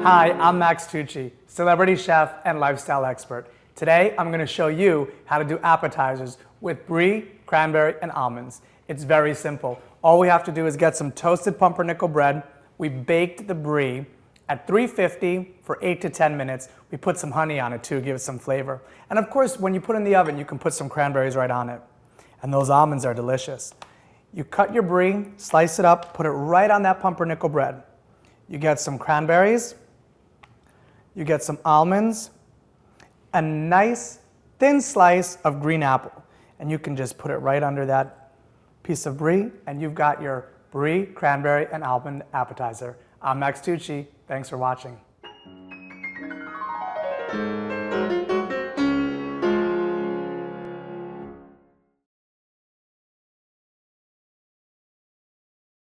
Hi, I'm Max Tucci, celebrity chef and lifestyle expert. Today, I'm going to show you how to do appetizers with brie, cranberry, and almonds. It's very simple. All we have to do is get some toasted pumpernickel bread. We baked the brie at 350 for 8 to 10 minutes. We put some honey on it too, give it some flavor. And of course, when you put it in the oven, you can put some cranberries right on it. And those almonds are delicious. You cut your brie, slice it up, put it right on that pumpernickel bread. You get some cranberries, you get some almonds, a nice thin slice of green apple. And you can just put it right under that piece of brie, and you've got your brie, cranberry, and almond appetizer. I'm Max Tucci. Thanks for watching.